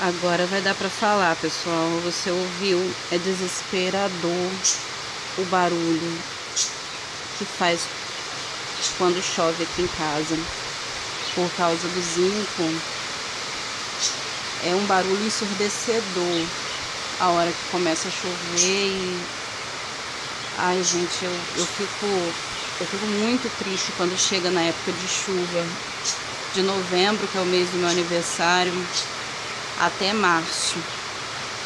Agora vai dar pra falar, pessoal. Você ouviu? É desesperador o barulho que faz quando chove aqui em casa. Por causa do zinco, é um barulho ensurdecedor a hora que começa a chover e... Ai, gente, eu fico muito triste quando chega na época de chuva. De novembro, que é o mês do meu aniversário, até março,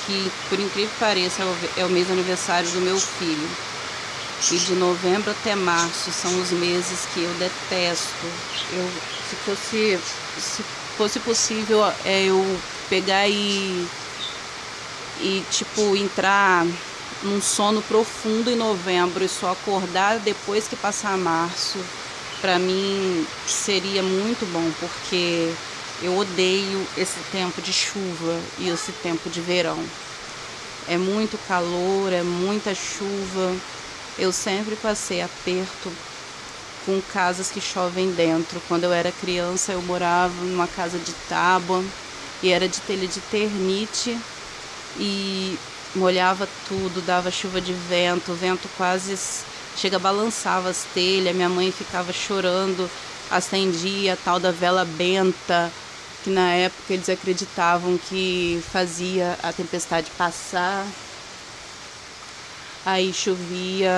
que por incrível que pareça é o mês do aniversário do meu filho. E de novembro até março são os meses que eu detesto. Se fosse possível, eu pegar e tipo entrar num sono profundo em novembro e só acordar depois que passar março, para mim seria muito bom, porque eu odeio esse tempo de chuva e esse tempo de verão. É muito calor, é muita chuva. Eu sempre passei aperto com casas que chovem dentro. Quando eu era criança, eu morava numa casa de tábua e era de telha de ternite e molhava tudo, dava chuva de vento, o vento quase chega, balançava as telhas. Minha mãe ficava chorando, acendia a tal da vela benta, que na época eles acreditavam que fazia a tempestade passar. Aí chovia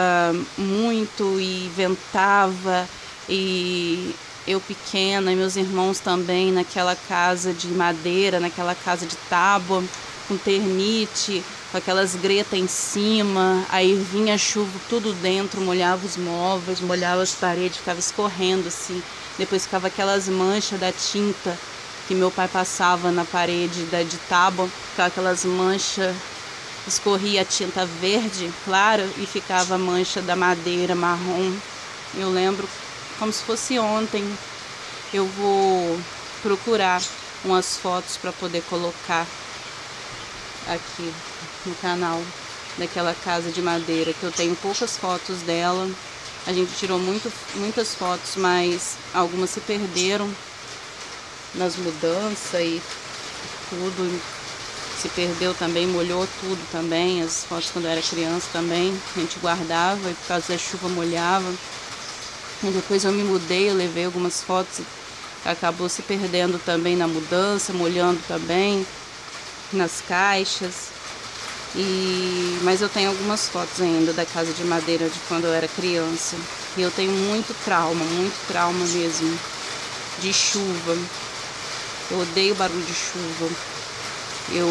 muito e ventava, e eu pequena e meus irmãos também naquela casa de madeira, naquela casa de tábua, com ternite, com aquelas gretas em cima. Aí vinha a chuva tudo dentro, molhava os móveis, molhava as paredes, ficava escorrendo assim. Depois ficava aquelas manchas da tinta que meu pai passava na parede de tábua, ficava aquelas manchas, escorria a tinta verde clara e ficava a mancha da madeira marrom. Eu lembro como se fosse ontem. Eu vou procurar umas fotos para poder colocar aqui no canal daquela casa de madeira, que eu tenho poucas fotos dela. A gente tirou muitas fotos, mas algumas se perderam nas mudanças e tudo. Se perdeu também, molhou tudo também. As fotos quando eu era criança também, a gente guardava e por causa da chuva molhava. E depois eu me mudei, eu levei algumas fotos, acabou se perdendo também na mudança, molhando também nas caixas. Mas eu tenho algumas fotos ainda da casa de madeira de quando eu era criança. E eu tenho muito trauma mesmo de chuva. Eu odeio barulho de chuva. Eu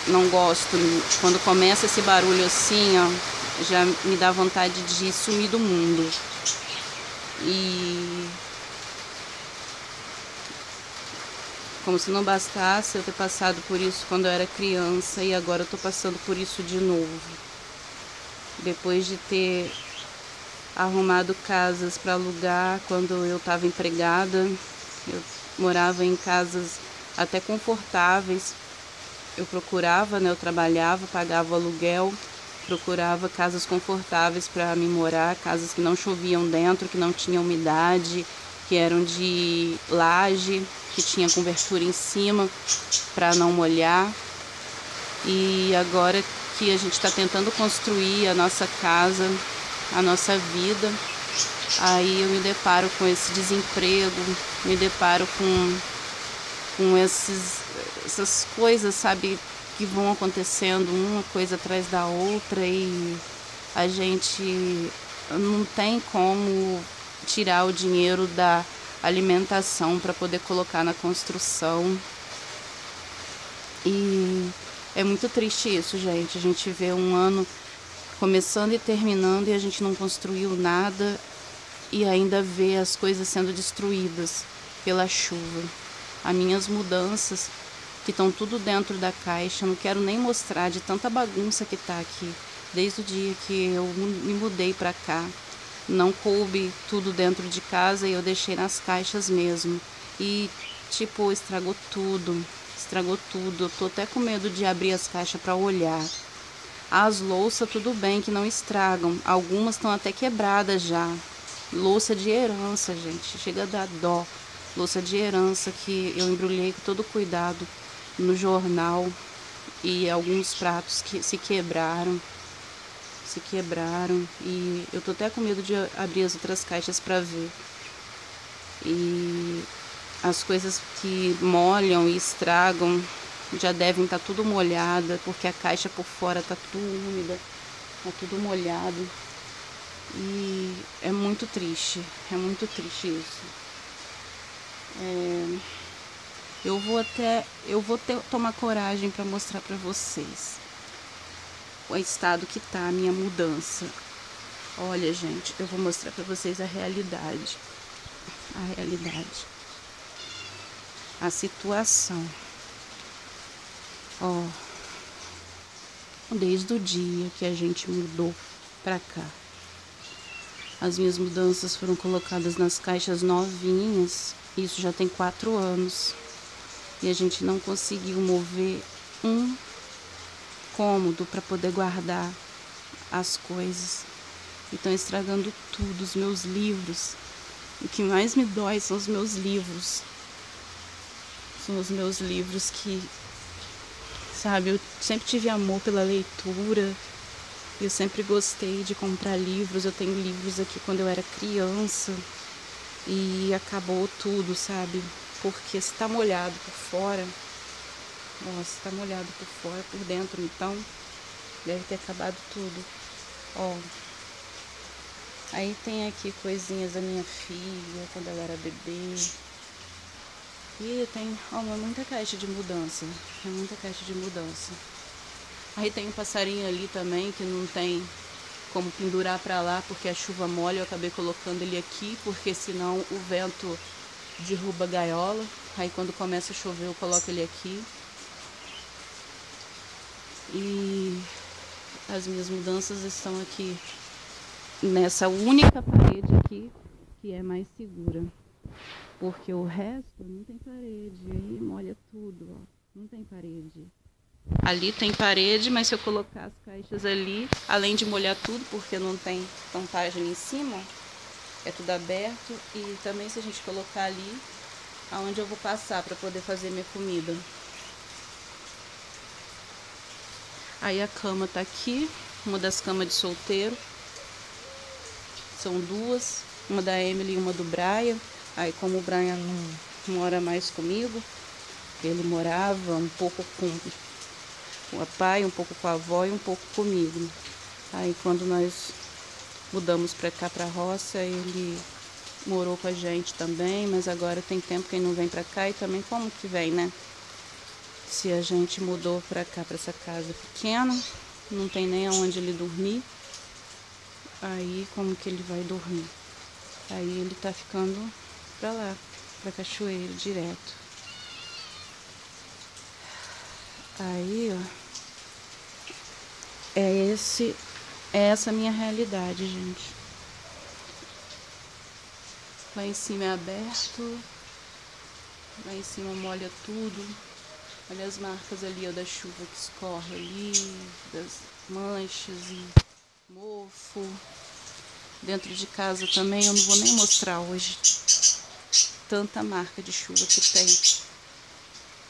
não gosto, quando começa esse barulho assim, ó, já me dá vontade de sumir do mundo. E como se não bastasse eu ter passado por isso quando eu era criança, e agora eu tô passando por isso de novo. Depois de ter arrumado casas para alugar quando eu estava empregada, eu morava em casas até confortáveis. Eu procurava, né? Eu trabalhava, pagava o aluguel, procurava casas confortáveis para mim morar, casas que não choviam dentro, que não tinham umidade, que eram de laje, que tinha cobertura em cima para não molhar. E agora que a gente está tentando construir a nossa casa, a nossa vida, aí eu me deparo com esse desemprego, me deparo com essas coisas, sabe, que vão acontecendo uma coisa atrás da outra, e a gente não tem como tirar o dinheiro da alimentação para poder colocar na construção. E é muito triste isso, gente. A gente vê um ano começando e terminando e a gente não construiu nada, e ainda vê as coisas sendo destruídas pela chuva. As minhas mudanças, que estão tudo dentro da caixa, não quero nem mostrar de tanta bagunça que tá aqui. Desde o dia que eu me mudei para cá, não coube tudo dentro de casa e eu deixei nas caixas mesmo. E tipo, estragou tudo. Eu tô até com medo de abrir as caixas para olhar. As louças, tudo bem que não estragam, algumas estão até quebradas já. Louça de herança, gente, chega a dar dó. Louça de herança que eu embrulhei com todo cuidado. no jornal e alguns pratos que se quebraram e eu tô até com medo de abrir as outras caixas para ver. E as coisas que molham e estragam já devem estar tudo molhada, porque a caixa por fora tá tudo úmida, tá tudo molhado. E é muito triste isso. Eu vou tomar coragem para mostrar para vocês o estado que tá a minha mudança. Olha, gente, eu vou mostrar para vocês a realidade, a situação. Ó, desde o dia que a gente mudou para cá, as minhas mudanças foram colocadas nas caixas novinhas. Isso já tem 4 anos. E a gente não conseguiu mover um cômodo para poder guardar as coisas. E estão estragando tudo, os meus livros. O que mais me dói são os meus livros. São os meus livros que, sabe, eu sempre tive amor pela leitura. Eu sempre gostei de comprar livros. Eu tenho livros aqui quando eu era criança. E acabou tudo, sabe? Porque se tá molhado por fora, nossa, tá molhado por fora, por dentro, então deve ter acabado tudo. Ó, aí tem aqui coisinhas da minha filha, quando ela era bebê. E tem, ó, muita caixa de mudança, Aí tem um passarinho ali também, que não tem como pendurar pra lá, porque a chuva molha. Eu acabei colocando ele aqui, porque senão o vento derruba a gaiola. Aí quando começa a chover eu coloco ele aqui. E as minhas mudanças estão aqui nessa única parede aqui, que é mais segura, porque o resto não tem parede. Aí molha tudo, ó. Não tem parede. Ali tem parede, mas se eu colocar as caixas ali, além de molhar tudo, porque não tem tampagem em cima, é tudo aberto. E também se a gente colocar ali, aonde eu vou passar para poder fazer minha comida. Aí a cama tá aqui, uma das camas de solteiro. São duas, uma da Emily e uma do Brian. Aí como o Brian não mora mais comigo, ele morava um pouco com o pai, um pouco com a avó e um pouco comigo. Aí quando nós mudamos para cá, para a roça, ele morou com a gente também, mas agora tem tempo que ele não vem para cá. E também como que vem, né? Se a gente mudou para cá, para essa casa pequena, não tem nem aonde ele dormir. Aí como que ele vai dormir? Aí ele tá ficando para lá, para Cachoeiro direto. Aí, ó, é essa a minha realidade, gente. Lá em cima é aberto, lá em cima molha tudo. Olha as marcas ali, ó, da chuva que escorre ali, das manchas e mofo. Dentro de casa também, eu não vou nem mostrar hoje tanta marca de chuva que tem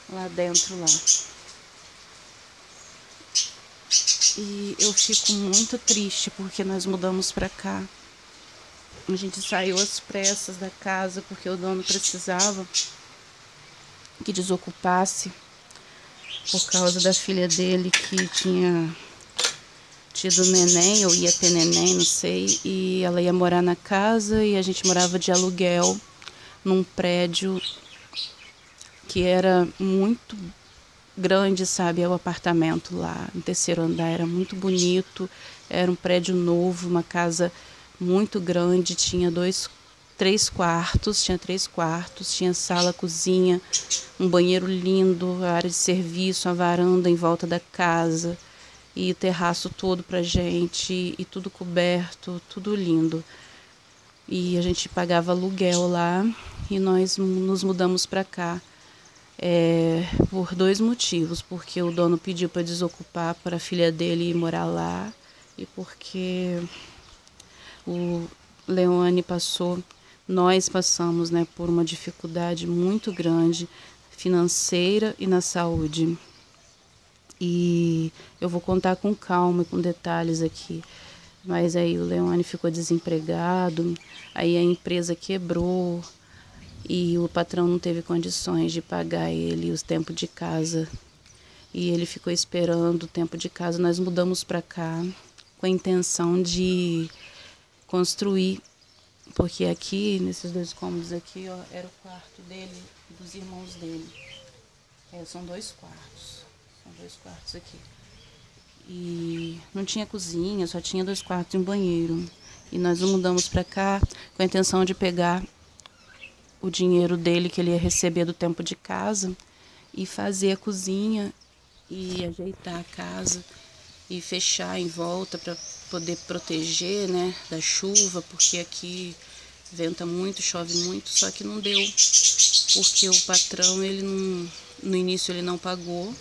lá dentro, lá. E eu fico muito triste porque nós mudamos pra cá. A gente saiu às pressas da casa porque o dono precisava que desocupasse por causa da filha dele que tinha tido neném, ou ia ter neném, não sei. E ela ia morar na casa e a gente morava de aluguel num prédio que era muito grande, sabe? O apartamento lá no terceiro andar era muito bonito, era um prédio novo, uma casa muito grande, tinha três quartos, tinha sala, cozinha, um banheiro lindo, a área de serviço, a varanda em volta da casa e o terraço todo pra gente e tudo coberto, tudo lindo. E a gente pagava aluguel lá e nós nos mudamos para cá. Por 2 motivos, porque o dono pediu para desocupar para a filha dele ir morar lá e porque o Leone nós passamos, né, por uma dificuldade muito grande financeira e na saúde. E eu vou contar com calma, com detalhes aqui. Mas aí o Leone ficou desempregado, aí a empresa quebrou e o patrão não teve condições de pagar ele os tempos de casa. E ele ficou esperando o tempo de casa. Nós mudamos para cá com a intenção de construir, porque aqui, nesses 2 cômodos aqui, ó, era o quarto dele e dos irmãos dele. São 2 quartos. São 2 quartos aqui. E não tinha cozinha, só tinha 2 quartos e um banheiro. E nós mudamos para cá com a intenção de pegar o dinheiro dele que ele ia receber do tempo de casa e fazer a cozinha e ajeitar a casa e fechar em volta para poder proteger, né, da chuva, porque aqui venta muito, chove muito, só que não deu, porque o patrão, ele não, no início ele não pagou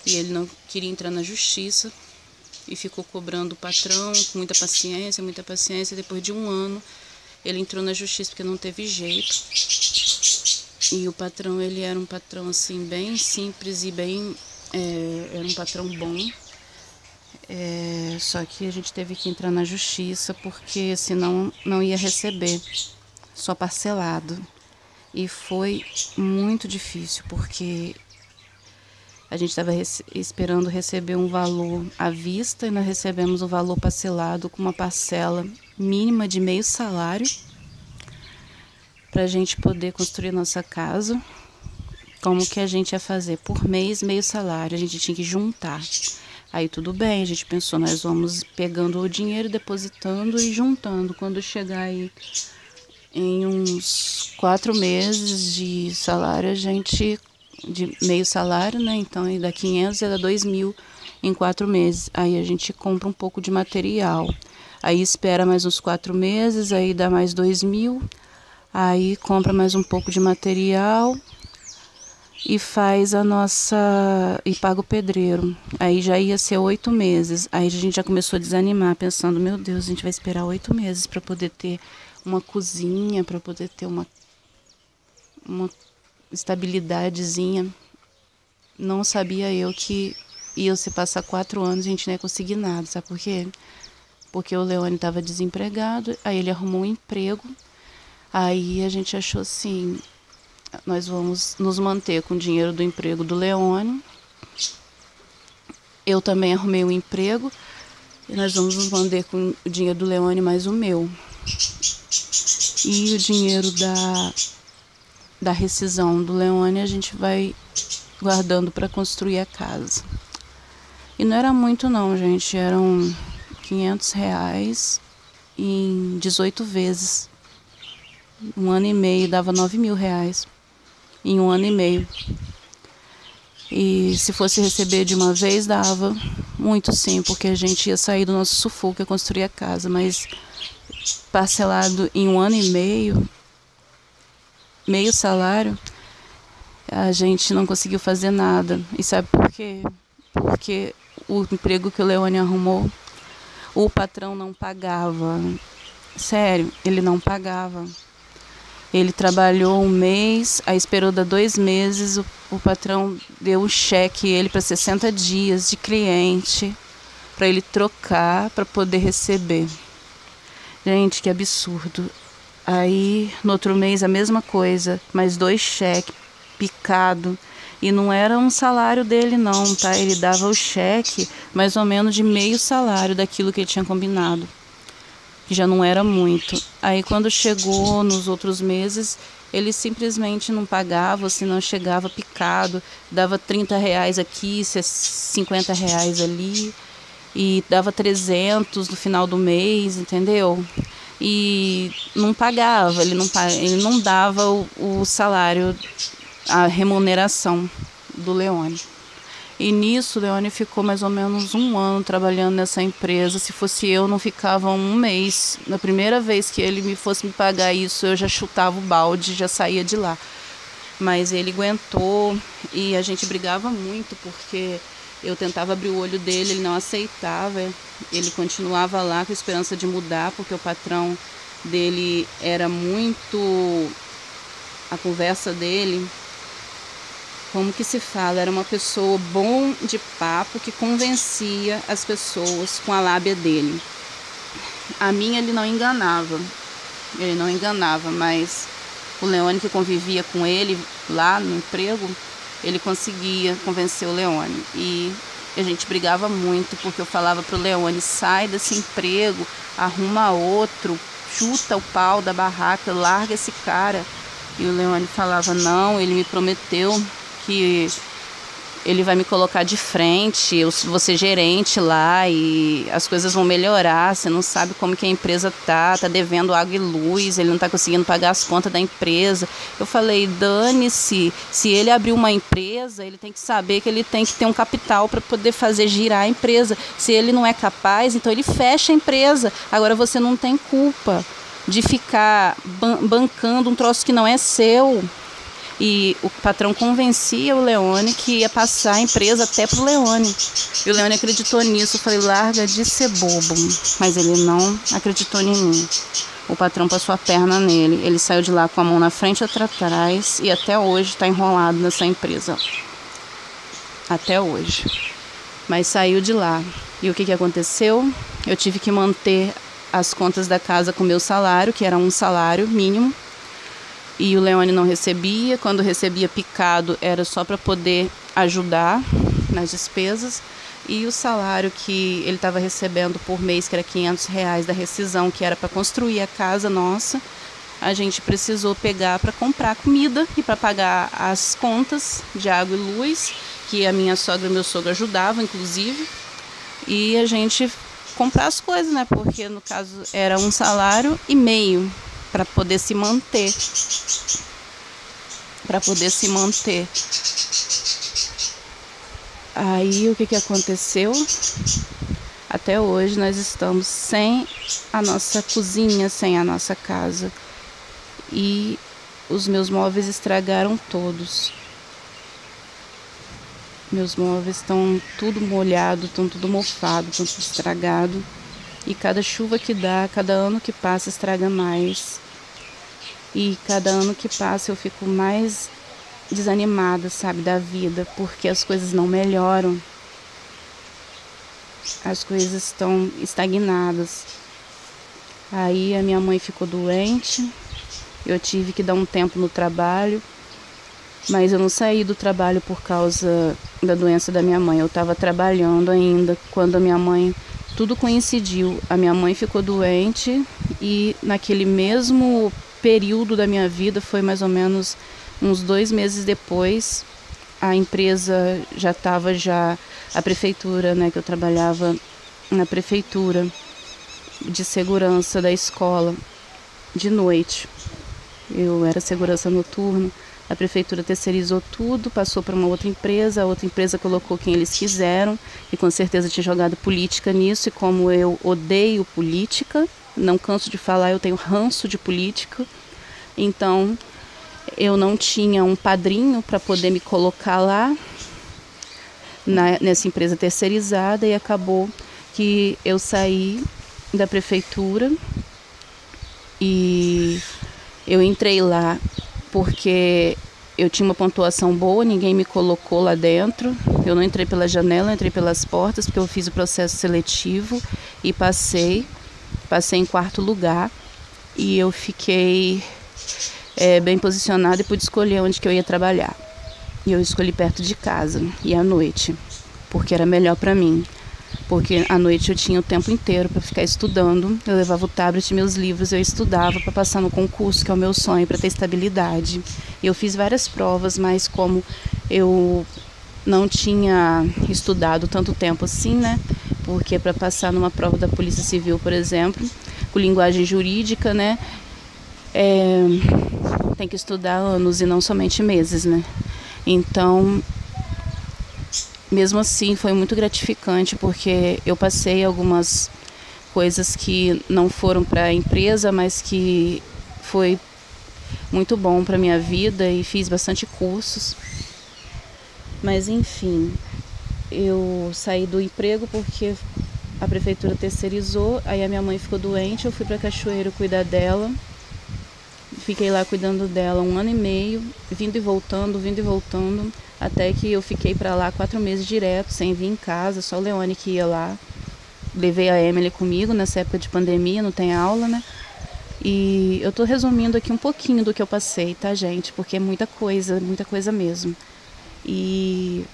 e ele não queria entrar na justiça e ficou cobrando o patrão com muita paciência. Depois de 1 ano ele entrou na justiça porque não teve jeito. E o patrão, ele era um patrão assim bem simples e bem era um patrão bom. Só que a gente teve que entrar na justiça porque senão não ia receber, só parcelado. E foi muito difícil porque a gente estava esperando receber um valor à vista e nós recebemos o valor parcelado com uma parcela mínima de meio salário para a gente poder construir nossa casa. Como que a gente ia fazer? Por mês, meio salário, a gente tinha que juntar. Aí tudo bem, a gente pensou, nós vamos pegando o dinheiro, depositando e juntando. Quando chegar aí em uns 4 meses de salário, a gente, de meio salário, né? Então ia dar 500, ia dar 2.000 em 4 meses. Aí a gente compra um pouco de material. Aí espera mais uns 4 meses, aí dá mais 2.000. Aí compra mais um pouco de material e faz a nossa... e paga o pedreiro. Aí já ia ser 8 meses. Aí a gente já começou a desanimar, pensando, meu Deus, a gente vai esperar 8 meses para poder ter uma cozinha, para poder ter uma estabilidadezinha. Não sabia eu que ia se passar 4 anos e a gente não ia conseguir nada, sabe por quê? Porque o Leone estava desempregado, aí ele arrumou um emprego. Aí a gente achou assim, nós vamos nos manter com o dinheiro do emprego do Leone. Eu também arrumei um emprego e nós vamos nos manter com o dinheiro do Leone mais o meu. E o dinheiro da rescisão do Leone a gente vai guardando para construir a casa. E não era muito não, gente, eram R$500 em 18 vezes. 1 ano e meio, dava R$9.000 em 1 ano e meio. E se fosse receber de uma vez, dava muito sim, porque a gente ia sair do nosso sufoco e construir a casa. Mas parcelado em 1 ano e meio, meio salário, a gente não conseguiu fazer nada. E sabe por quê? Porque o emprego que o Leone arrumou, o patrão não pagava. Sério, ele não pagava. Ele trabalhou 1 mês, aí esperou dar 2 meses, o patrão deu um cheque ele para 60 dias de cliente, para ele trocar, para poder receber. Gente, que absurdo. Aí, no outro mês, a mesma coisa, mais 2 cheques, picado. E não era um salário dele não, tá? Ele dava o cheque mais ou menos de meio salário daquilo que ele tinha combinado, que já não era muito. Aí quando chegou nos outros meses, ele simplesmente não pagava, ou se não chegava picado, dava R$30 aqui, R$50 ali, e dava 300 no final do mês, entendeu? E não pagava, ele não dava o salário, a remuneração do Leone. E nisso, o Leone ficou mais ou menos 1 ano trabalhando nessa empresa. Se fosse eu, não ficava 1 mês. Na primeira vez que ele fosse me pagar isso, eu já chutava o balde, já saía de lá. Mas ele aguentou e a gente brigava muito, porque eu tentava abrir o olho dele, ele não aceitava. Ele continuava lá com a esperança de mudar, porque o patrão dele era muito... A conversa dele como que se fala, era uma pessoa bom de papo que convencia as pessoas com a lábia dele. A minha ele não enganava, mas o Leone que convivia com ele lá no emprego, ele conseguia convencer o Leone. E a gente brigava muito, porque eu falava pro Leone, sai desse emprego, arruma outro, chuta o pau da barraca, larga esse cara. E o Leone falava, não, ele me prometeu que ele vai me colocar de frente, eu vou ser gerente lá e as coisas vão melhorar, você não sabe como que a empresa tá devendo água e luz, ele não tá conseguindo pagar as contas da empresa. Eu falei, dane-se, se ele abrir uma empresa, ele tem que saber que ele tem que ter um capital para poder fazer girar a empresa. Se ele não é capaz, então ele fecha a empresa. Agora você não tem culpa de ficar bancando um troço que não é seu. E o patrão convencia o Leone que ia passar a empresa até pro Leone. E o Leone acreditou nisso. Eu falei, larga de ser bobo. Mas ele não acreditou em mim. O patrão passou a perna nele. Ele saiu de lá com a mão na frente e outra atrás. E até hoje está enrolado nessa empresa. Até hoje. Mas saiu de lá. E o que aconteceu? Eu tive que manter as contas da casa com o meu salário, que era um salário mínimo. E o Leone não recebia. Quando recebia picado era só para poder ajudar nas despesas. E o salário que ele estava recebendo por mês, que era R$500 da rescisão, que era para construir a casa nossa, a gente precisou pegar para comprar comida e para pagar as contas de água e luz, que a minha sogra e meu sogro ajudavam, inclusive. E a gente comprar as coisas, né? Porque no caso era um salário e meio para poder se manter. Aí o que aconteceu? Até hoje nós estamos sem a nossa cozinha, sem a nossa casa. E os meus móveis estragaram todos. Meus móveis estão tudo molhado, estão tudo mofado, estão tudo estragado. E cada chuva que dá, cada ano que passa, estraga mais. E cada ano que passa eu fico mais desanimada, sabe, da vida, porque as coisas não melhoram. As coisas estão estagnadas. Aí a minha mãe ficou doente, eu tive que dar um tempo no trabalho, mas eu não saí do trabalho por causa da doença da minha mãe. Eu estava trabalhando ainda quando a minha mãe... Tudo coincidiu. A minha mãe ficou doente e naquele mesmo período da minha vida, foi mais ou menos uns 2 meses depois, a empresa já estava, a prefeitura, né, que eu trabalhava na prefeitura de segurança da escola de noite. Eu era segurança noturna. A prefeitura terceirizou tudo, passou para uma outra empresa, a outra empresa colocou quem eles quiseram e com certeza tinha jogado política nisso. E como eu odeio política, não canso de falar, eu tenho ranço de política, então eu não tinha um padrinho para poder me colocar lá nessa empresa terceirizada e acabou que eu saí da prefeitura e eu entrei lá porque eu tinha uma pontuação boa, ninguém me colocou lá dentro. Eu não entrei pela janela, eu entrei pelas portas, porque eu fiz o processo seletivo e passei em 4º lugar. E eu fiquei bem posicionada e pude escolher onde que eu ia trabalhar. E eu escolhi perto de casa e à noite, porque era melhor para mim. Porque à noite eu tinha o tempo inteiro para ficar estudando. Eu levava o tablet e meus livros, eu estudava para passar no concurso, que é o meu sonho, para ter estabilidade. Eu fiz várias provas, mas como eu não tinha estudado tanto tempo assim, né? Porque para passar numa prova da Polícia Civil, por exemplo, com linguagem jurídica, né? Tem que estudar anos e não somente meses, né? Então... Mesmo assim, foi muito gratificante, porque eu passei algumas coisas que não foram para a empresa, mas que foi muito bom para a minha vida e fiz bastante cursos. Mas, enfim, eu saí do emprego porque a prefeitura terceirizou, aí a minha mãe ficou doente, eu fui para Cachoeiro cuidar dela. Fiquei lá cuidando dela 1 ano e meio, vindo e voltando. Até que eu fiquei pra lá 4 meses direto, sem vir em casa, só o Leone que ia lá. Levei a Emily comigo nessa época de pandemia, não tem aula, né? E eu tô resumindo aqui um pouquinho do que eu passei, tá, gente? Porque é muita coisa mesmo. E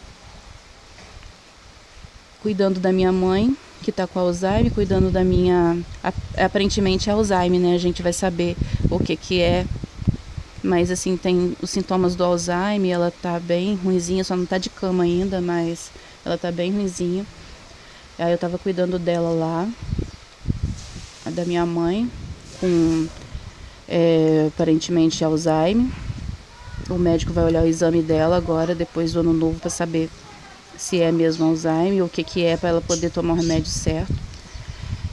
cuidando da minha mãe, que tá com Alzheimer, cuidando da minha... Aparentemente é Alzheimer, né? A gente vai saber o que é. Mas, assim, tem os sintomas do Alzheimer, ela tá bem ruinzinha, só não tá de cama ainda, mas ela tá bem ruinzinha. Aí eu tava cuidando dela lá, da minha mãe, com aparentemente Alzheimer. O médico vai olhar o exame dela agora, depois do ano novo, para saber se é mesmo Alzheimer ou o que é, para ela poder tomar o remédio certo.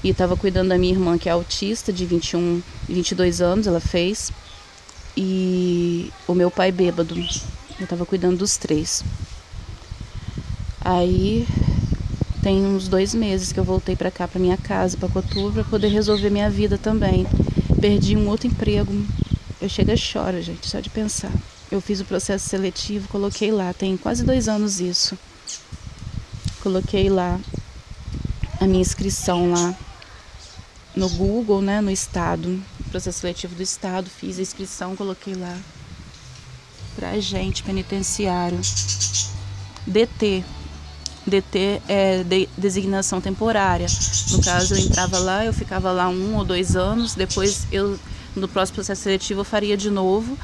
E tava cuidando da minha irmã, que é autista, de 22 anos, ela fez. E o meu pai bêbado. Eu tava cuidando dos 3. Aí tem uns 2 meses que eu voltei pra cá, pra minha casa, pra Coturbo, pra poder resolver minha vida também. Perdi um outro emprego. Eu chego e choro, gente, só de pensar. Eu fiz o processo seletivo, coloquei lá, tem quase 2 anos isso. Coloquei lá a minha inscrição lá no Google, né, no estado, processo seletivo do estado, fiz a inscrição, coloquei lá pra agente penitenciário. DT é designação temporária. No caso, eu entrava lá, eu ficava lá 1 ou 2 anos, depois no próximo processo seletivo eu faria de novo,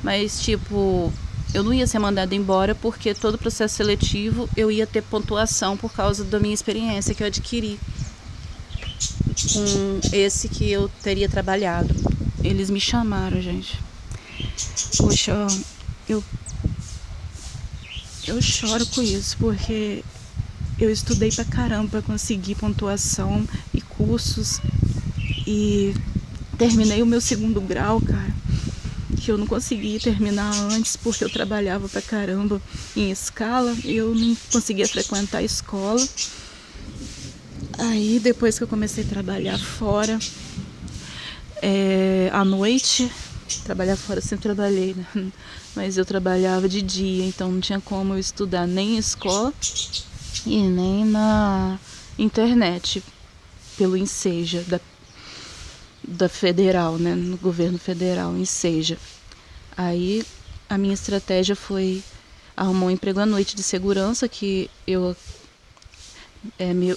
mas tipo, eu não ia ser mandada embora porque todo processo seletivo eu ia ter pontuação por causa da minha experiência que eu adquiri com esse que eu teria trabalhado. Eles me chamaram, gente. Poxa, eu choro com isso, porque eu estudei pra caramba pra conseguir pontuação e cursos e terminei o meu 2º grau, cara, que eu não consegui terminar antes porque eu trabalhava pra caramba em escala e eu não conseguia frequentar a escola. Aí depois que eu comecei a trabalhar fora, à noite, trabalhar fora eu sempre trabalhei, né? Mas eu trabalhava de dia, então não tinha como eu estudar nem em escola e nem na internet, pelo Enseja, da federal, né? No governo federal, Enseja. Aí a minha estratégia foi arrumar um emprego à noite de segurança, que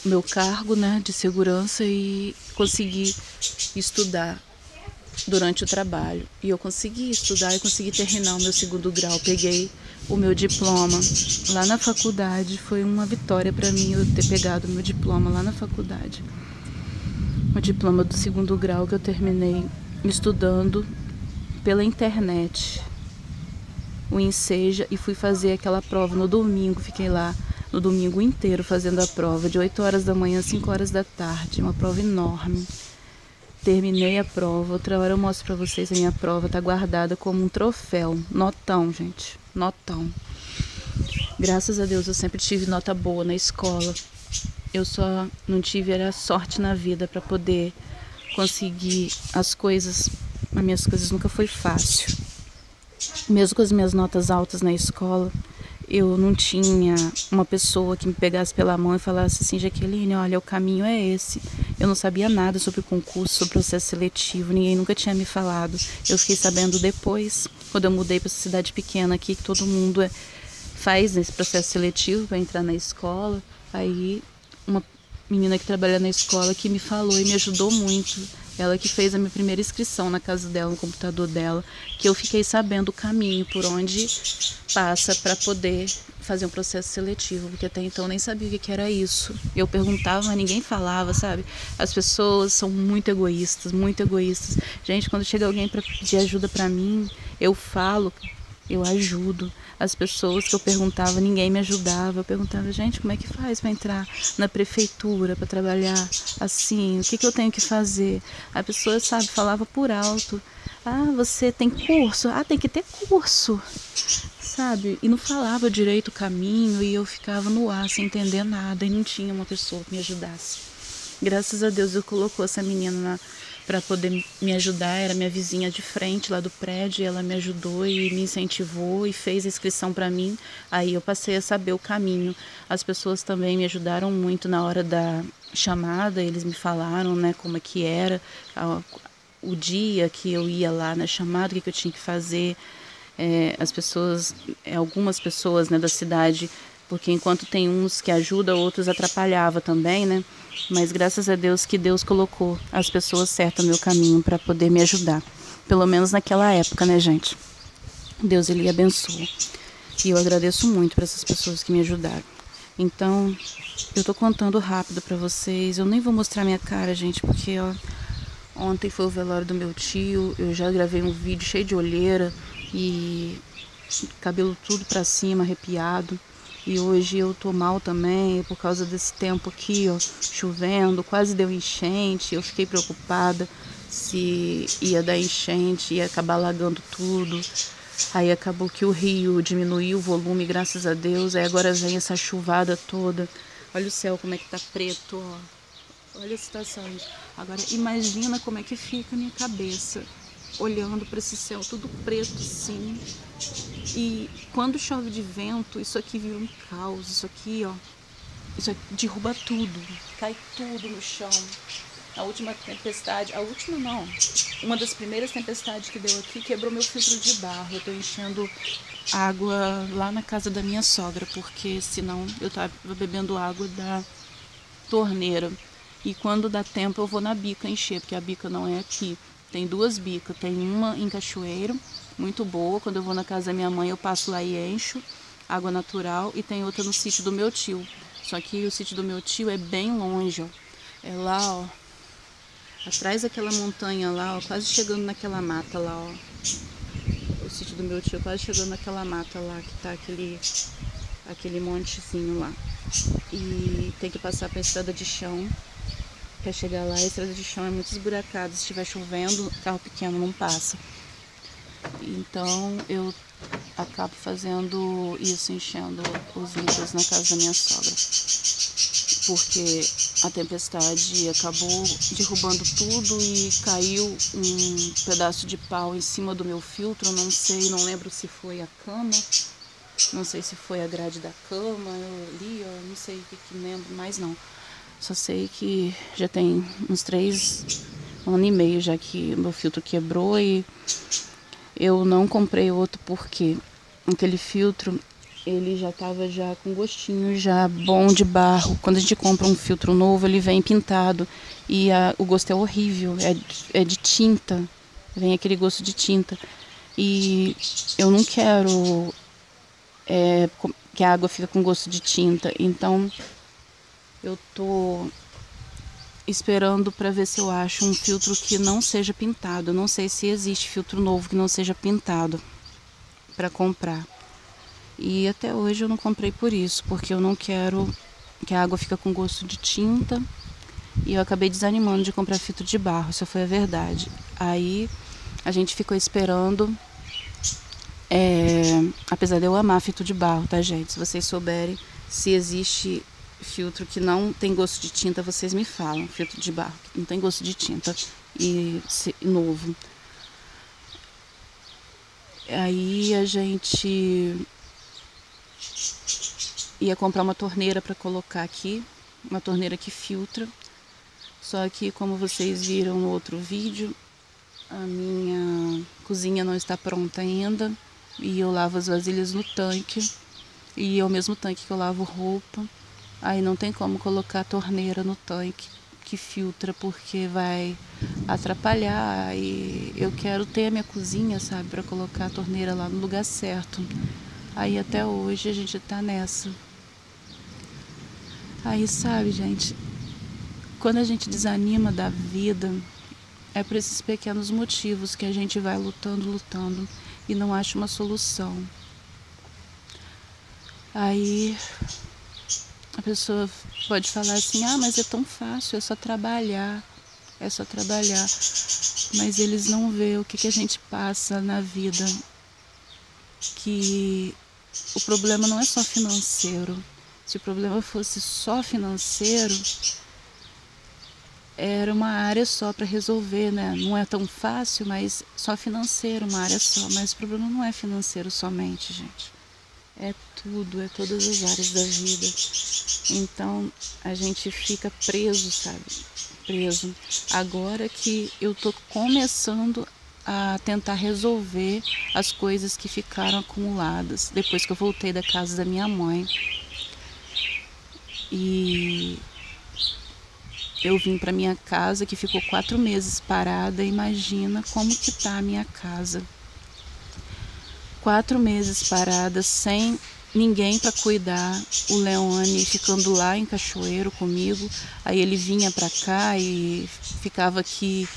meu cargo, né, de segurança, e consegui estudar durante o trabalho. E eu consegui estudar e consegui terminar o meu 2º grau. Peguei o meu diploma lá na faculdade. Foi uma vitória para mim eu ter pegado o meu diploma lá na faculdade. O diploma do 2º grau que eu terminei estudando pela internet, o Enseja, e fui fazer aquela prova no domingo. Fiquei lá no domingo inteiro fazendo a prova, de 8 horas da manhã a 5 horas da tarde, uma prova enorme. Terminei a prova, outra hora eu mostro pra vocês a minha prova, tá guardada como um troféu, notão, gente, notão. Graças a Deus eu sempre tive nota boa na escola, eu só não tive era sorte na vida pra poder conseguir as minhas coisas nunca foi fácil. Mesmo com as minhas notas altas na escola, eu não tinha uma pessoa que me pegasse pela mão e falasse assim: Jaqueline, olha, o caminho é esse. Eu não sabia nada sobre o concurso, sobre o processo seletivo, ninguém nunca tinha me falado. Eu fiquei sabendo depois, quando eu mudei para essa cidade pequena aqui, que todo mundo faz esse processo seletivo para entrar na escola. Aí uma menina que trabalha na escola que me falou e me ajudou muito. Ela que fez a minha primeira inscrição na casa dela, no computador dela, que eu fiquei sabendo o caminho por onde passa para poder fazer um processo seletivo, porque até então eu nem sabia o que era isso. Eu perguntava, mas ninguém falava, sabe? As pessoas são muito egoístas, muito egoístas. Gente, quando chega alguém para pedir ajuda para mim, eu falo, eu ajudo. As pessoas que eu perguntava, ninguém me ajudava. Eu perguntava, gente, como é que faz para entrar na prefeitura, para trabalhar assim? O que eu tenho que fazer? A pessoa, sabe, falava por alto. Ah, você tem curso? Ah, tem que ter curso, sabe? E não falava direito o caminho e eu ficava no ar sem entender nada e não tinha uma pessoa que me ajudasse. Graças a Deus, eu colocou essa menina para poder me ajudar, era minha vizinha de frente lá do prédio, e ela me ajudou e me incentivou e fez a inscrição para mim. Aí eu passei a saber o caminho. As pessoas também me ajudaram muito na hora da chamada, eles me falaram, né, como é que era, o dia que eu ia lá na chamada, o que eu tinha que fazer. As pessoas, algumas pessoas, né, da cidade, porque enquanto tem uns que ajudam, outros atrapalhava também, né? Mas graças a Deus que Deus colocou as pessoas certas no meu caminho para poder me ajudar. Pelo menos naquela época, né, gente? Deus, Ele abençoa. E eu agradeço muito para essas pessoas que me ajudaram. Então, eu tô contando rápido para vocês. Eu nem vou mostrar minha cara, gente, porque, ó, ontem foi o velório do meu tio. Eu já gravei um vídeo cheio de olheira e cabelo tudo para cima, arrepiado. E hoje eu tô mal também, por causa desse tempo aqui, ó, chovendo, quase deu enchente. Eu fiquei preocupada se ia dar enchente, ia acabar alagando tudo. Aí acabou que o rio diminuiu o volume, graças a Deus. Aí agora vem essa chuvada toda. Olha o céu como é que tá preto, ó. Olha a situação. Agora imagina como é que fica a minha cabeça, olhando para esse céu tudo preto assim. E quando chove de vento, isso aqui vira um caos. Isso aqui, ó, isso aqui derruba tudo, cai tudo no chão. A última tempestade, a última não, uma das primeiras tempestades que deu aqui quebrou meu filtro de barro. Eu tô enchendo água lá na casa da minha sogra, porque senão eu tava bebendo água da torneira. E quando dá tempo eu vou na bica encher, porque a bica não é aqui. Tem duas bicas, tem uma em Cachoeiro, muito boa. Quando eu vou na casa da minha mãe eu passo lá e encho, água natural. E tem outra no sítio do meu tio. Só que o sítio do meu tio é bem longe, ó. É lá, ó, atrás daquela montanha lá, ó, quase chegando naquela mata lá, ó. O sítio do meu tio quase chegando naquela mata lá, que tá aquele montezinho lá. E tem que passar pra estrada de chão. Pra chegar lá, a estrada de chão é muito esburacada. Se estiver chovendo, carro pequeno não passa. Então eu acabo fazendo isso, enchendo os litros na casa da minha sogra. Porque a tempestade acabou derrubando tudo e caiu um pedaço de pau em cima do meu filtro. Não sei, não lembro se foi a cama, não sei se foi a grade da cama. Eu li, ó, não sei o que lembro mais não. Só sei que já tem uns 3 anos e meio já que meu filtro quebrou e eu não comprei outro porque aquele filtro, ele já estava já com gostinho já bom de barro. Quando a gente compra um filtro novo, ele vem pintado e o gosto é horrível, é de tinta, vem aquele gosto de tinta. E eu não quero que a água fique com gosto de tinta, então eu tô esperando para ver se eu acho um filtro que não seja pintado. Eu não sei se existe filtro novo que não seja pintado para comprar. E até hoje eu não comprei por isso, porque eu não quero que a água fique com gosto de tinta. E eu acabei desanimando de comprar filtro de barro, essa foi a verdade. Aí a gente ficou esperando, apesar de eu amar filtro de barro, tá, gente? Se vocês souberem se existe filtro que não tem gosto de tinta, vocês me falam. Filtro de barro que não tem gosto de tinta e novo. Aí a gente ia comprar uma torneira para colocar aqui, uma torneira que filtra. Só que, como vocês viram no outro vídeo, a minha cozinha não está pronta ainda e eu lavo as vasilhas no tanque, e é o mesmo tanque que eu lavo roupa. Aí não tem como colocar a torneira no tanque que filtra, porque vai atrapalhar. E eu quero ter a minha cozinha, sabe, para colocar a torneira lá no lugar certo. Aí até hoje a gente tá nessa. Aí, sabe, gente, quando a gente desanima da vida, é por esses pequenos motivos que a gente vai lutando e não acha uma solução. Aí a pessoa pode falar assim, mas é tão fácil, é só trabalhar. Mas eles não veem o que a gente passa na vida, que o problema não é só financeiro. Se o problema fosse só financeiro, era uma área só para resolver, né? Não é tão fácil, mas só financeiro, uma área só. Mas o problema não é financeiro somente, gente. É tudo, é todas as áreas da vida. Então a gente fica preso, sabe? Preso. Agora que eu tô começando a tentar resolver as coisas que ficaram acumuladas depois que eu voltei da casa da minha mãe. E eu vim para minha casa, que ficou 4 meses parada. Imagina como que tá a minha casa. 4 meses parada, sem ninguém para cuidar. O Leone ficando lá em Cachoeiro comigo. Aí ele vinha para cá e ficava aqui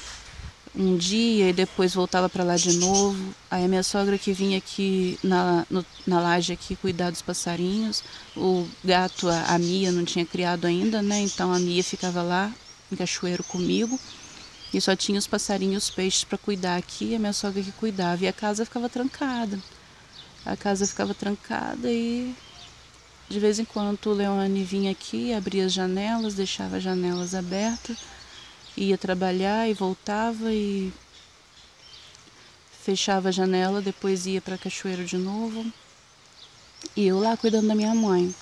um dia e depois voltava para lá de novo. Aí a minha sogra que vinha aqui na laje aqui cuidar dos passarinhos. O gato, a Mia, não tinha criado ainda, né? Então a Mia ficava lá em Cachoeiro comigo. E só tinha os passarinhos, os peixes para cuidar aqui, a minha sogra que cuidava. E a casa ficava trancada. A casa ficava trancada e de vez em quando o Leone vinha aqui, abria as janelas, deixava as janelas abertas, ia trabalhar e voltava e fechava a janela, depois ia para Cachoeiro de novo. E eu lá cuidando da minha mãe.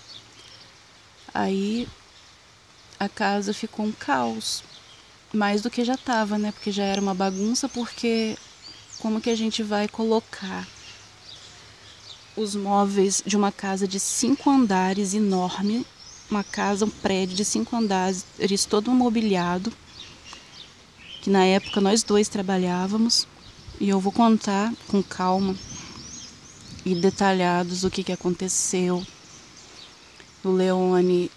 Aí a casa ficou um caos. Mais do que já estava, né? Porque já era uma bagunça, porque como que a gente vai colocar os móveis de uma casa de 5 andares enorme, uma casa, um prédio de 5 andares, todo mobiliado, que na época nós dois trabalhávamos, e eu vou contar com calma e detalhados o que aconteceu. O Leone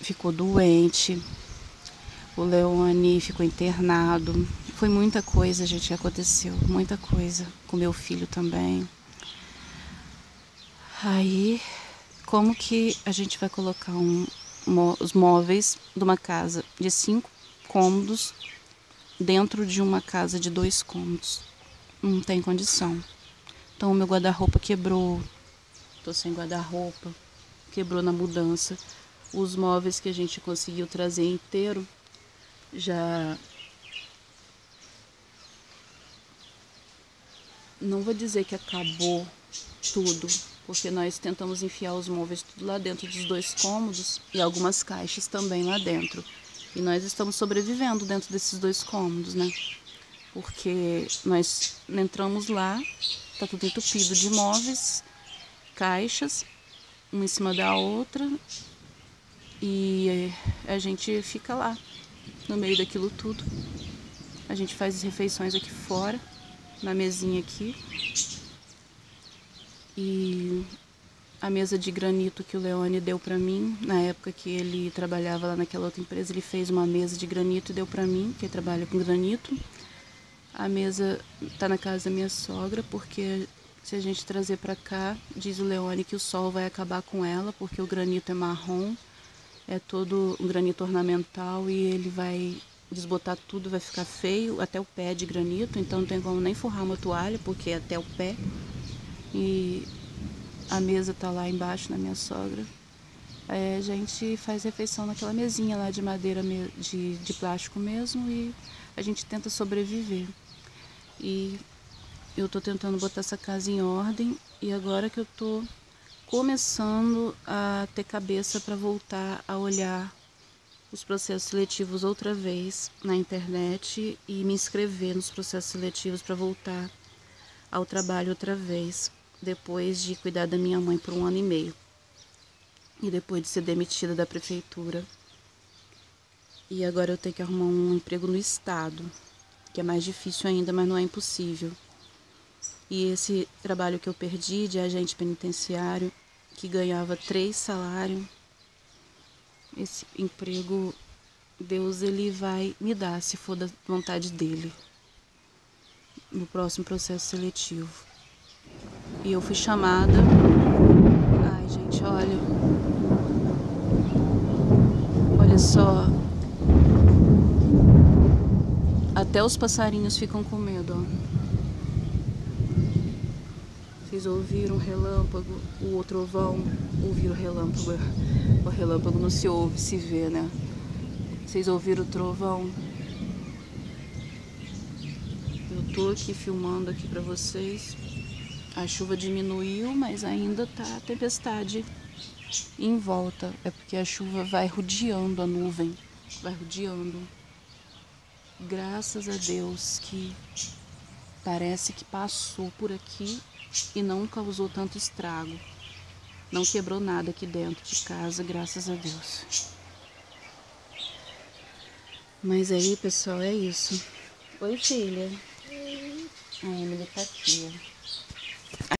ficou doente, o Leone ficou internado, foi muita coisa, gente, que aconteceu, muita coisa, com meu filho também. Aí, como que a gente vai colocar os móveis de uma casa de 5 cômodos dentro de uma casa de 2 cômodos? Não tem condição. Então, o meu guarda-roupa quebrou, tô sem guarda-roupa, quebrou na mudança. Os móveis que a gente conseguiu trazer inteiro já... Não vou dizer que acabou tudo, porque nós tentamos enfiar os móveis tudo lá dentro dos 2 cômodos e algumas caixas também lá dentro. E nós estamos sobrevivendo dentro desses 2 cômodos, né? Porque nós entramos lá, tá tudo entupido de móveis, caixas, uma em cima da outra, e a gente fica lá, no meio daquilo tudo. A gente faz as refeições aqui fora, na mesinha aqui. E a mesa de granito que o Leone deu para mim, na época que ele trabalhava lá naquela outra empresa, ele fez uma mesa de granito e deu para mim, que trabalha com granito. A mesa tá na casa da minha sogra, porque se a gente trazer para cá, diz o Leone que o sol vai acabar com ela, porque o granito é marrom, é todo um granito ornamental e ele vai desbotar tudo, vai ficar feio, até o pé de granito, então não tem como nem forrar uma toalha, porque é até o pé. E a mesa tá lá embaixo na minha sogra. A gente faz refeição naquela mesinha lá de madeira, de plástico mesmo, e a gente tenta sobreviver. E eu tô tentando botar essa casa em ordem, e agora que eu tô começando a ter cabeça para voltar a olhar os processos seletivos outra vez na internet e me inscrever nos processos seletivos para voltar ao trabalho outra vez, depois de cuidar da minha mãe por 1 ano e meio e depois de ser demitida da prefeitura. E agora eu tenho que arrumar um emprego no estado, que é mais difícil ainda, mas não é impossível. E esse trabalho que eu perdi de agente penitenciário, que ganhava 3 salários, esse emprego Deus ele vai me dar, se for da vontade dele, no próximo processo seletivo. E eu fui chamada. Ai, gente, olha. Olha só. Até os passarinhos ficam com medo, ó. Vocês ouviram o relâmpago, o trovão, ouviram o relâmpago. O relâmpago não se ouve, se vê, né? Vocês ouviram o trovão? Eu tô aqui filmando aqui pra vocês. A chuva diminuiu, mas ainda tá tempestade em volta. É porque a chuva vai rodeando a nuvem. Vai rodeando. Graças a Deus que parece que passou por aqui e não causou tanto estrago. Não quebrou nada aqui dentro de casa, graças a Deus. Mas aí, pessoal, é isso. Oi, filha. A Emily tá aqui, ó.